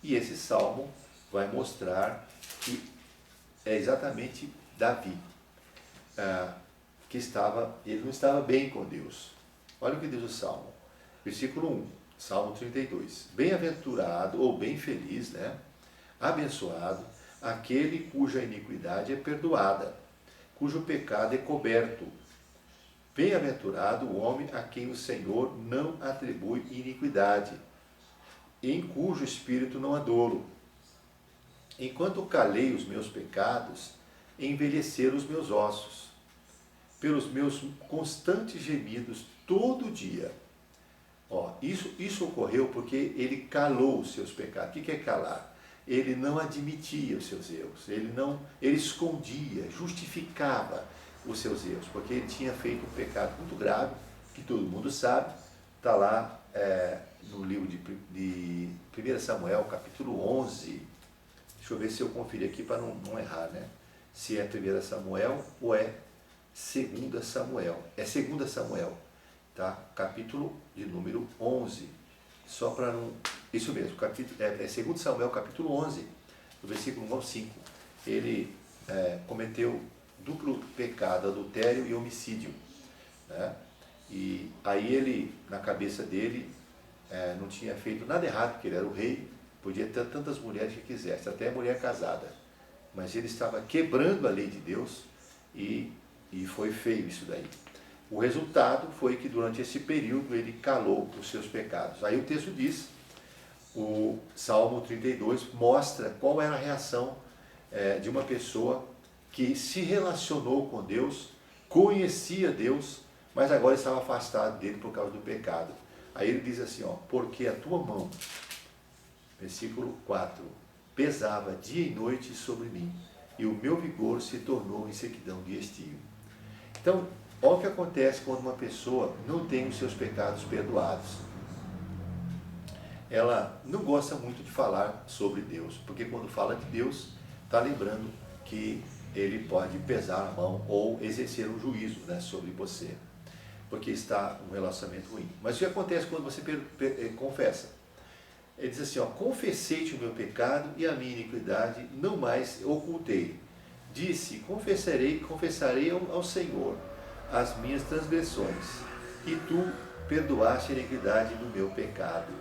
E esse salmo vai mostrar que é exatamente Davi, que ele não estava bem com Deus. Olha o que diz o salmo, versículo 1, salmo 32. Bem-aventurado, ou bem feliz, né? Abençoado, aquele cuja iniquidade é perdoada, cujo pecado é coberto. Bem-aventurado o homem a quem o Senhor não atribui iniquidade, em cujo espírito não há dolo. Enquanto calei os meus pecados, envelheceram os meus ossos, pelos meus constantes gemidos todo dia. Isso ocorreu porque ele calou os seus pecados. O que é calar? Ele não admitia os seus erros, ele escondia, justificava os seus erros, porque ele tinha feito um pecado muito grave, que todo mundo sabe, está lá no livro de 1 Samuel, capítulo 11. Deixa eu ver se eu conferi aqui para não errar, né? Se é 1 Samuel ou é 2 Samuel. É 2 Samuel, tá? Capítulo de número 11. Só para não... Isso mesmo, é 2 Samuel, capítulo 11, do versículo 1 ao 5. Ele cometeu duplo pecado, adultério e homicídio, né? E aí ele, na cabeça dele, não tinha feito nada errado, porque ele era o rei, podia ter tantas mulheres que quisesse, até mulher casada. Mas ele estava quebrando a lei de Deus e foi feio isso daí. O resultado foi que durante esse período ele calou os seus pecados. Aí o texto diz, o Salmo 32 mostra qual era a reação de uma pessoa que se relacionou com Deus, conhecia Deus, mas agora estava afastado dele por causa do pecado. Aí ele diz assim, porque a tua mão, versículo 4, pesava dia e noite sobre mim, e o meu vigor se tornou em sequidão de estio. Então, olha o que acontece quando uma pessoa não tem os seus pecados perdoados. Ela não gosta muito de falar sobre Deus, porque quando fala de Deus, está lembrando que ele pode pesar a mão ou exercer um juízo, né, sobre você, porque está um relacionamento ruim. Mas o que acontece quando você confessa? Ele diz assim, confessei-te o meu pecado e a minha iniquidade não mais ocultei. Disse, confessarei ao Senhor as minhas transgressões, e tu perdoaste a iniquidade do meu pecado.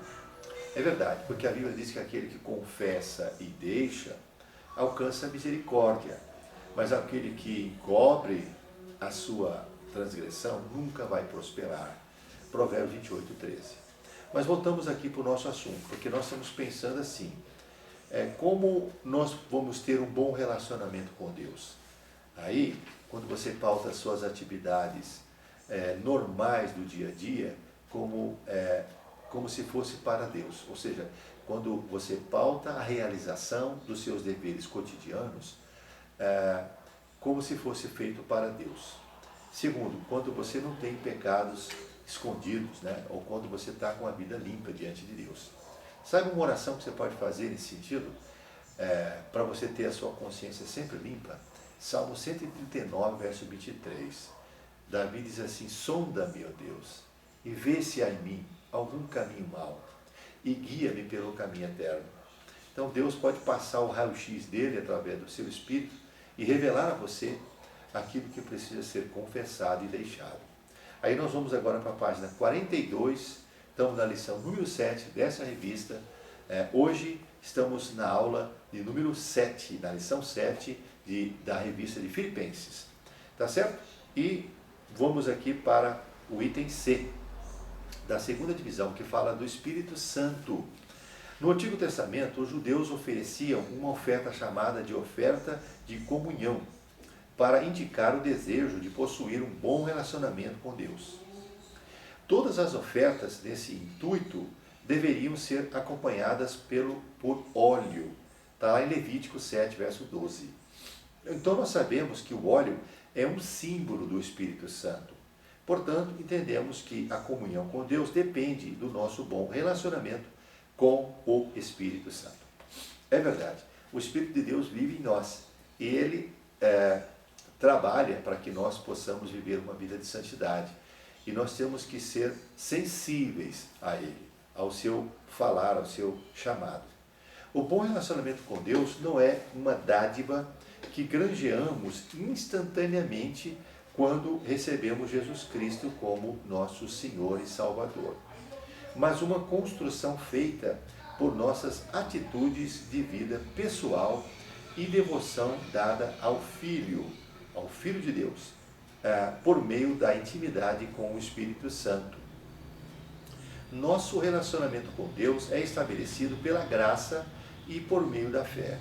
É verdade, porque a Bíblia diz que aquele que confessa e deixa, alcança a misericórdia, mas aquele que encobre a sua transgressão nunca vai prosperar. Provérbios 28, 13. Mas voltamos aqui para o nosso assunto, porque nós estamos pensando assim, como nós vamos ter um bom relacionamento com Deus. Aí, quando você pauta as suas atividades normais do dia a dia, como se fosse para Deus. Ou seja, quando você pauta a realização dos seus deveres cotidianos, como se fosse feito para Deus. Segundo, quando você não tem pecados escondidos, né? Ou quando você está com a vida limpa diante de Deus. Sabe uma oração que você pode fazer nesse sentido? Para você ter a sua consciência sempre limpa? Salmo 139, verso 23. Davi diz assim, sonda-me, ó Deus, e vê se há em mim algum caminho mau, e guia-me pelo caminho eterno. Então Deus pode passar o raio-x dele através do seu Espírito e revelar a você aquilo que precisa ser confessado e deixado. Aí nós vamos agora para a página 42, estamos na lição número 7 dessa revista. Hoje estamos na aula de número 7, na lição 7 da revista de Filipenses. Tá certo? E vamos aqui para o item C, da segunda divisão, que fala do Espírito Santo. No Antigo Testamento, os judeus ofereciam uma oferta chamada de oferta de comunhão, para indicar o desejo de possuir um bom relacionamento com Deus. Todas as ofertas nesse intuito deveriam ser acompanhadas por óleo. Está lá em Levítico 7, verso 12. Então nós sabemos que o óleo é um símbolo do Espírito Santo. Portanto, entendemos que a comunhão com Deus depende do nosso bom relacionamento com o Espírito Santo. É verdade, o Espírito de Deus vive em nós e ele trabalha para que nós possamos viver uma vida de santidade. E nós temos que ser sensíveis a ele, ao seu falar, ao seu chamado. O bom relacionamento com Deus não é uma dádiva que granjeamos instantaneamente quando recebemos Jesus Cristo como nosso Senhor e Salvador, mas uma construção feita por nossas atitudes de vida pessoal e devoção dada ao Filho de Deus, por meio da intimidade com o Espírito Santo. Nosso relacionamento com Deus é estabelecido pela graça e por meio da fé.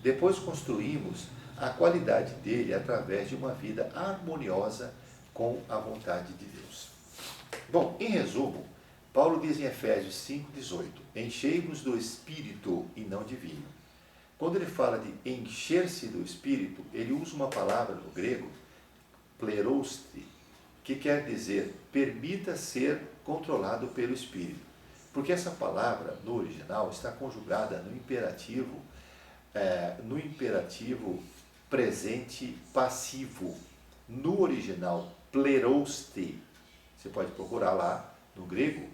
Depois construímos a qualidade dele através de uma vida harmoniosa com a vontade de Deus. Bom, em resumo, Paulo diz em Efésios 5,18: enchei-vos do Espírito e não de vinho. Quando ele fala de encher-se do Espírito, ele usa uma palavra no grego, plerouste, que quer dizer permita ser controlado pelo Espírito. Porque essa palavra, no original, está conjugada no imperativo presente passivo. No original, plerouste, você pode procurar lá no grego,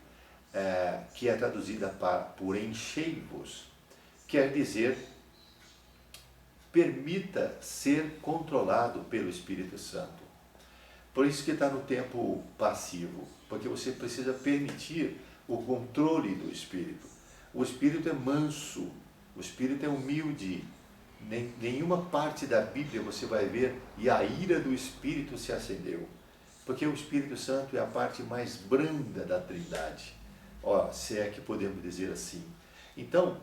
que é traduzida por enchei-vos, quer dizer permita ser controlado pelo Espírito Santo. Por isso que está no tempo passivo, porque você precisa permitir o controle do Espírito. O Espírito é manso, o Espírito é humilde. Nenhuma parte da Bíblia você vai ver e a ira do Espírito se acendeu, porque o Espírito Santo é a parte mais branda da Trindade, se é que podemos dizer assim. Então,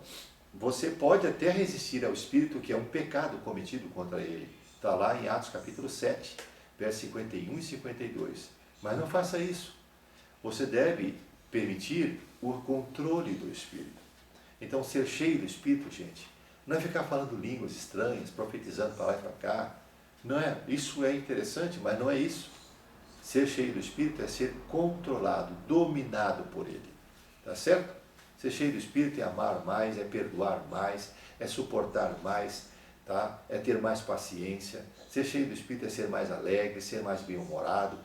você pode até resistir ao Espírito, que é um pecado cometido contra ele. Está lá em Atos capítulo 7, versos 51 e 52. Mas não faça isso. Você deve permitir o controle do Espírito. Então, ser cheio do Espírito, gente, não é ficar falando línguas estranhas, profetizando para lá e para cá. Não é. Isso é interessante, mas não é isso. Ser cheio do Espírito é ser controlado, dominado por ele. Tá certo? Ser cheio do Espírito é amar mais, é perdoar mais, é suportar mais, tá? É ter mais paciência. Ser cheio do Espírito é ser mais alegre, ser mais bem-humorado,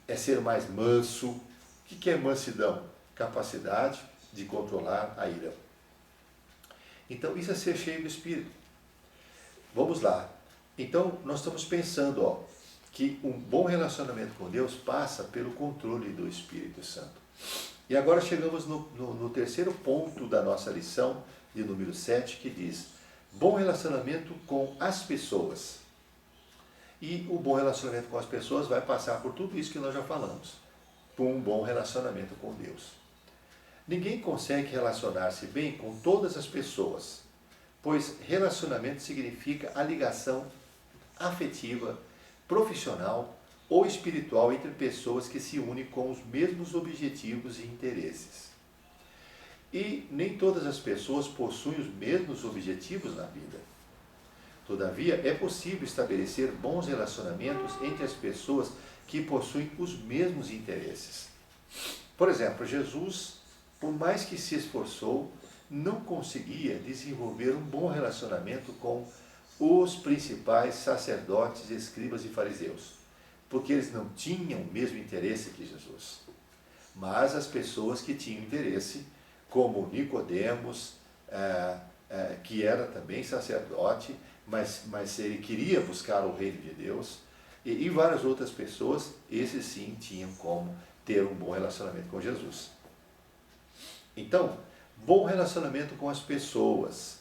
é ser mais manso. O que é mansidão? Capacidade de controlar a ira. Então, isso é ser cheio do Espírito. Vamos lá. Então, nós estamos pensando que um bom relacionamento com Deus passa pelo controle do Espírito Santo. E agora chegamos no terceiro ponto da nossa lição, de número 7, que diz: bom relacionamento com as pessoas. E o bom relacionamento com as pessoas vai passar por tudo isso que nós já falamos, por um bom relacionamento com Deus. Ninguém consegue relacionar-se bem com todas as pessoas, pois relacionamento significa a ligação afetiva, profissional ou espiritual entre pessoas que se unem com os mesmos objetivos e interesses. E nem todas as pessoas possuem os mesmos objetivos na vida. Todavia, é possível estabelecer bons relacionamentos entre as pessoas que possuem os mesmos interesses. Por exemplo, Jesus, por mais que se esforçou, não conseguia desenvolver um bom relacionamento com os principais sacerdotes, escribas e fariseus, porque eles não tinham o mesmo interesse que Jesus. Mas as pessoas que tinham interesse, como Nicodemos, que era também sacerdote, mas ele queria buscar o reino de Deus, e várias outras pessoas, esses sim tinham como ter um bom relacionamento com Jesus. Então, bom relacionamento com as pessoas.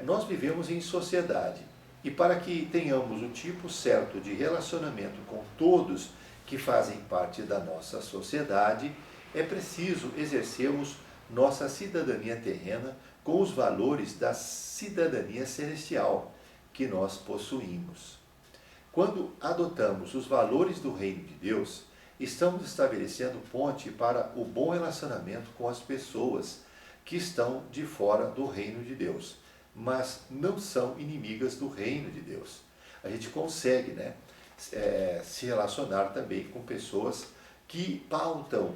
Nós vivemos em sociedade, e para que tenhamos o tipo certo de relacionamento com todos que fazem parte da nossa sociedade, é preciso exercermos nossa cidadania terrena com os valores da cidadania celestial que nós possuímos. Quando adotamos os valores do reino de Deus, estamos estabelecendo ponte para o bom relacionamento com as pessoas que estão de fora do reino de Deus, mas não são inimigas do reino de Deus. A gente consegue, se relacionar também com pessoas que pautam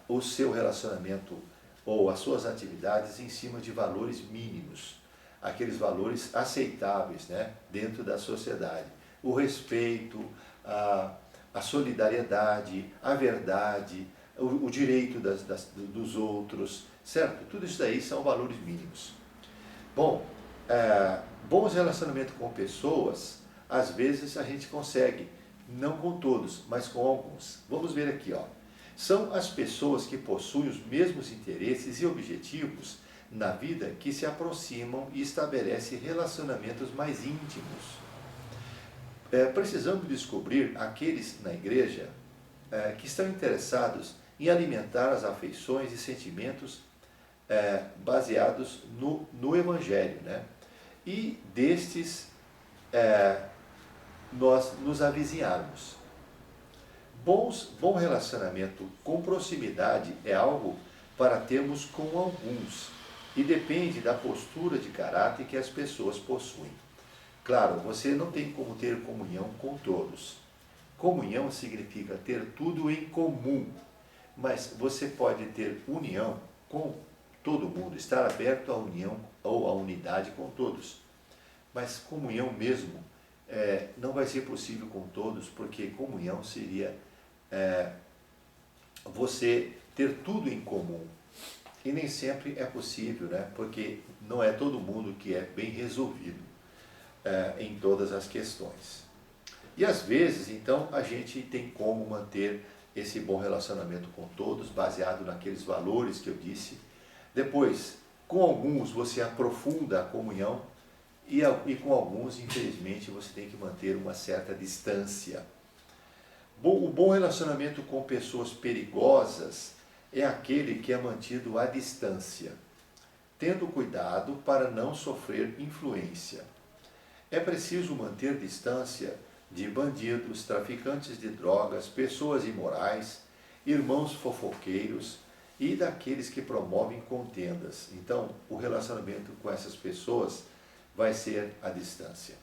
o seu relacionamento ou as suas atividades em cima de valores mínimos, aqueles valores aceitáveis, dentro da sociedade. O respeito, a solidariedade, a verdade, o direito dos outros, certo? Tudo isso daí são valores mínimos. Bom, bons relacionamentos com pessoas, às vezes a gente consegue, não com todos, mas com alguns. Vamos ver aqui, ó. São as pessoas que possuem os mesmos interesses e objetivos na vida que se aproximam e estabelecem relacionamentos mais íntimos. Precisamos descobrir aqueles na igreja que estão interessados em alimentar as afeições e sentimentos baseados no Evangelho, né? E destes nós nos avizinharmos. Bom relacionamento com proximidade é algo para termos com alguns e depende da postura de caráter que as pessoas possuem. Claro, você não tem como ter comunhão com todos. Comunhão significa ter tudo em comum, mas você pode ter união com todo mundo, estar aberto à união ou à unidade com todos. Mas comunhão mesmo não vai ser possível com todos, porque comunhão seria você ter tudo em comum. E nem sempre é possível, né? Porque não é todo mundo que é bem resolvido em todas as questões. E às vezes, então, a gente tem como manter esse bom relacionamento com todos, baseado naqueles valores que eu disse. Depois, com alguns você aprofunda a comunhão e com alguns, infelizmente, você tem que manter uma certa distância. O bom relacionamento com pessoas perigosas é aquele que é mantido à distância, tendo cuidado para não sofrer influência. É preciso manter distância de bandidos, traficantes de drogas, pessoas imorais, irmãos fofoqueiros e daqueles que promovem contendas. Então, o relacionamento com essas pessoas vai ser à distância.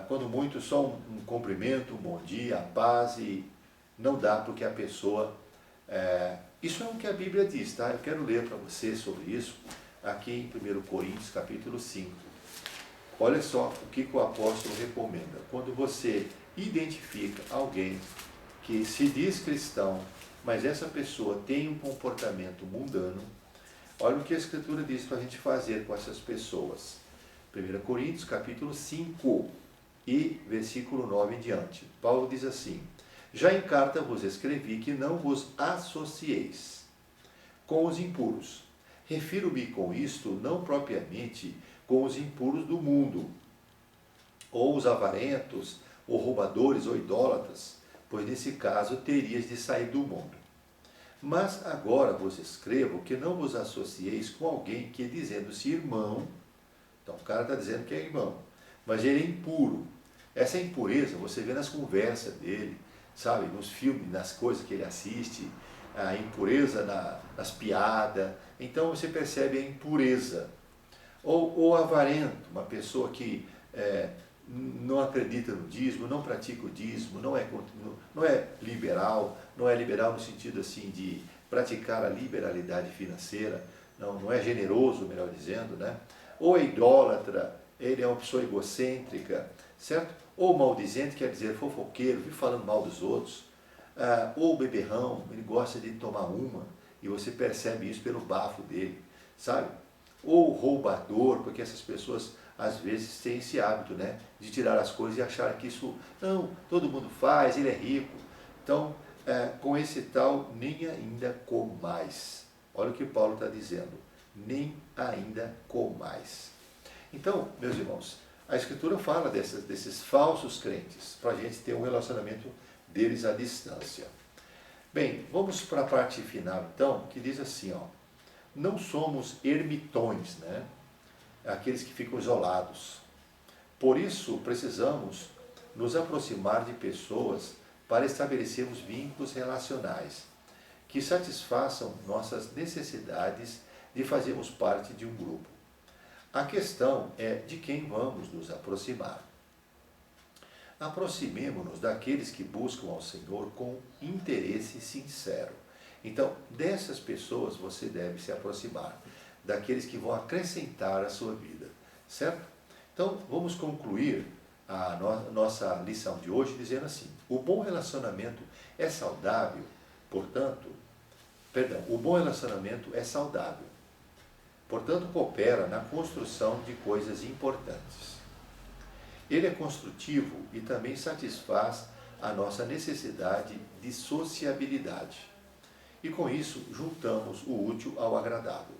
Quando muito, só um cumprimento, um bom dia, a paz, e não dá porque a pessoa... isso é o que a Bíblia diz, tá? Eu quero ler para você sobre isso, aqui em 1 Coríntios, capítulo 5. Olha só o que o apóstolo recomenda. Quando você identifica alguém que se diz cristão, mas essa pessoa tem um comportamento mundano, olha o que a Escritura diz para a gente fazer com essas pessoas. 1 Coríntios, capítulo 5 e versículo 9 em diante. Paulo diz assim: já em carta vos escrevi que não vos associeis com os impuros. Refiro-me com isto não propriamente com os impuros do mundo, ou os avarentos, ou roubadores, ou idólatras, pois nesse caso terias de sair do mundo. Mas agora vos escrevo que não vos associeis com alguém que, dizendo-se irmão, então o cara está dizendo que é irmão, mas ele é impuro. Essa impureza você vê nas conversas dele, sabe, nos filmes, nas coisas que ele assiste, a impureza nas piadas. Então você percebe a impureza. Ou avarento, uma pessoa que não acredita no dízimo, não pratica o dízimo, não é liberal, não é liberal no sentido assim de praticar a liberalidade financeira, não é generoso, melhor dizendo, né? Ou é idólatra, ele é uma pessoa egocêntrica, certo? Ou maldizente, quer dizer fofoqueiro, vive falando mal dos outros. Ou beberrão, ele gosta de tomar uma, e você percebe isso pelo bafo dele, sabe? Ou roubador, porque essas pessoas às vezes têm esse hábito, né, de tirar as coisas e achar que isso, não, todo mundo faz, ele é rico. Então, com esse tal, nem ainda comais. Olha o que Paulo está dizendo, nem ainda comais. Então, meus irmãos, a Escritura fala desses falsos crentes, para a gente ter um relacionamento deles à distância. Bem, vamos para a parte final então, que diz assim, ó: não somos ermitões, né? Aqueles que ficam isolados. Por isso, precisamos nos aproximar de pessoas para estabelecermos vínculos relacionais que satisfaçam nossas necessidades de fazermos parte de um grupo. A questão é de quem vamos nos aproximar. Aproximemo-nos daqueles que buscam ao Senhor com interesse sincero. Então, dessas pessoas você deve se aproximar, daqueles que vão acrescentar a sua vida, certo? Então, vamos concluir a nossa lição de hoje dizendo assim: o bom relacionamento é saudável, o bom relacionamento é saudável, portanto coopera na construção de coisas importantes. Ele é construtivo e também satisfaz a nossa necessidade de sociabilidade. E com isso, juntamos o útil ao agradável.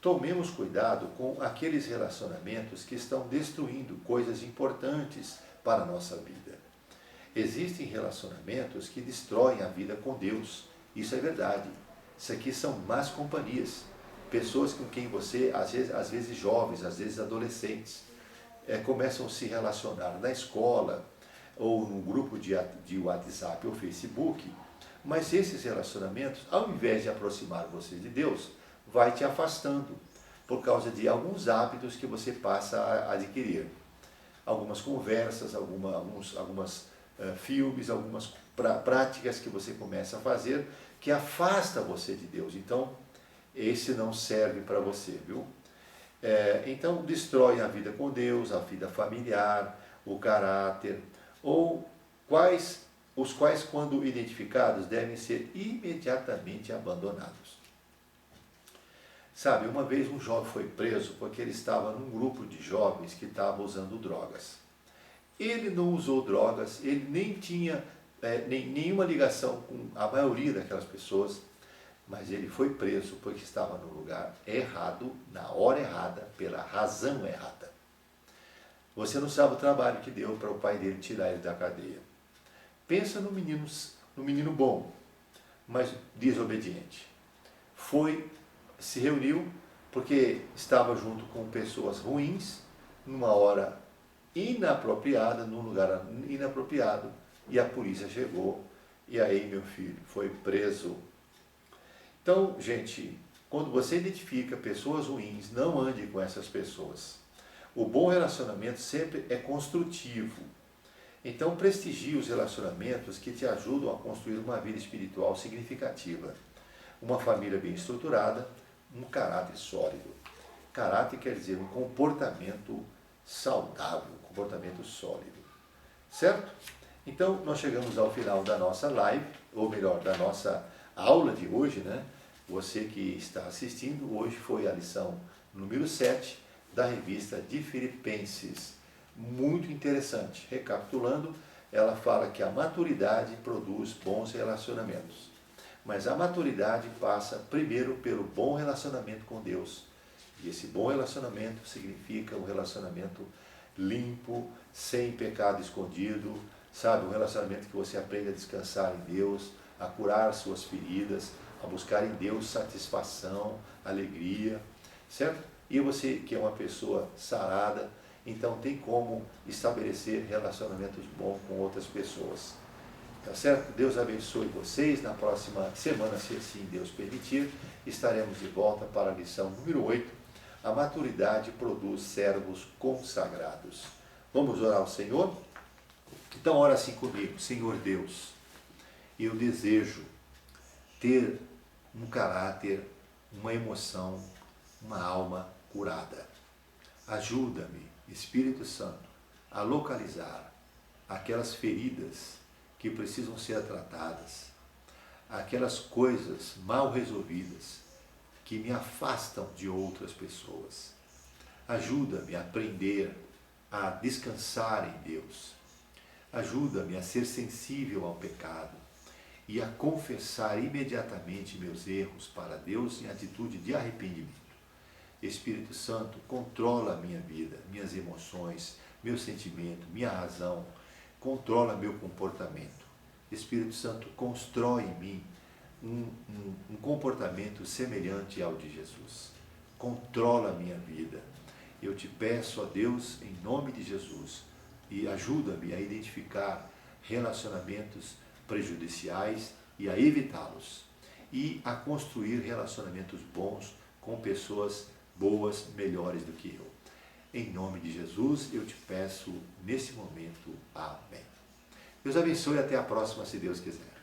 Tomemos cuidado com aqueles relacionamentos que estão destruindo coisas importantes para a nossa vida. Existem relacionamentos que destroem a vida com Deus. Isso é verdade. Isso aqui são más companhias. Pessoas com quem você, às vezes jovens, às vezes adolescentes, começam a se relacionar na escola ou num grupo de WhatsApp ou Facebook, mas esses relacionamentos, ao invés de aproximar você de Deus, vai te afastando por causa de alguns hábitos que você passa a adquirir. Algumas conversas, algumas filmes, algumas práticas que você começa a fazer que afasta você de Deus. Então, esse não serve para você, viu? Então, destrói a vida com Deus, a vida familiar, o caráter, ou os quais, quando identificados, devem ser imediatamente abandonados. Sabe, uma vez um jovem foi preso porque ele estava num grupo de jovens que estavam usando drogas. Ele não usou drogas, ele nem tinha nenhuma ligação com a maioria daquelas pessoas, mas ele foi preso porque estava no lugar errado, na hora errada, pela razão errada. Você não sabe o trabalho que deu para o pai dele tirar ele da cadeia. Pensa no menino bom, mas desobediente. Se reuniu porque estava junto com pessoas ruins, numa hora inapropriada, num lugar inapropriado, e a polícia chegou, e aí, meu filho, foi preso. Então, gente, quando você identifica pessoas ruins, não ande com essas pessoas. O bom relacionamento sempre é construtivo. Então, prestigie os relacionamentos que te ajudam a construir uma vida espiritual significativa. Uma família bem estruturada, um caráter sólido. Caráter quer dizer um comportamento saudável, um comportamento sólido. Certo? Então, nós chegamos ao final da nossa live, ou melhor, da nossa aula de hoje, né? Você que está assistindo, hoje foi a lição número 7 da revista de Filipenses. Muito interessante. Recapitulando, ela fala que a maturidade produz bons relacionamentos. Mas a maturidade passa primeiro pelo bom relacionamento com Deus. E esse bom relacionamento significa um relacionamento limpo, sem pecado escondido, sabe? Um relacionamento que você aprende a descansar em Deus, a curar suas feridas, a buscar em Deus satisfação, alegria, certo? E você que é uma pessoa sarada, então tem como estabelecer relacionamentos bons com outras pessoas. Tá certo? Deus abençoe vocês. Na próxima semana, se assim Deus permitir, estaremos de volta para a lição número 8. A maturidade produz servos consagrados. Vamos orar ao Senhor? Então ora assim comigo. Senhor Deus, eu desejo ter um caráter, uma emoção, uma alma curada. Ajuda-me, Espírito Santo, a localizar aquelas feridas que precisam ser tratadas, aquelas coisas mal resolvidas que me afastam de outras pessoas. Ajuda-me a aprender a descansar em Deus. Ajuda-me a ser sensível ao pecado e a confessar imediatamente meus erros para Deus em atitude de arrependimento. Espírito Santo, controla a minha vida, minhas emoções, meu sentimento, minha razão, controla meu comportamento. Espírito Santo, constrói em mim um comportamento semelhante ao de Jesus. Controla a minha vida. Eu te peço a Deus, em nome de Jesus, e ajuda-me a identificar relacionamentos prejudiciais e a evitá-los. E a construir relacionamentos bons com pessoas boas, melhores do que eu. Em nome de Jesus, eu te peço nesse momento. Amém. Deus abençoe e até a próxima, se Deus quiser.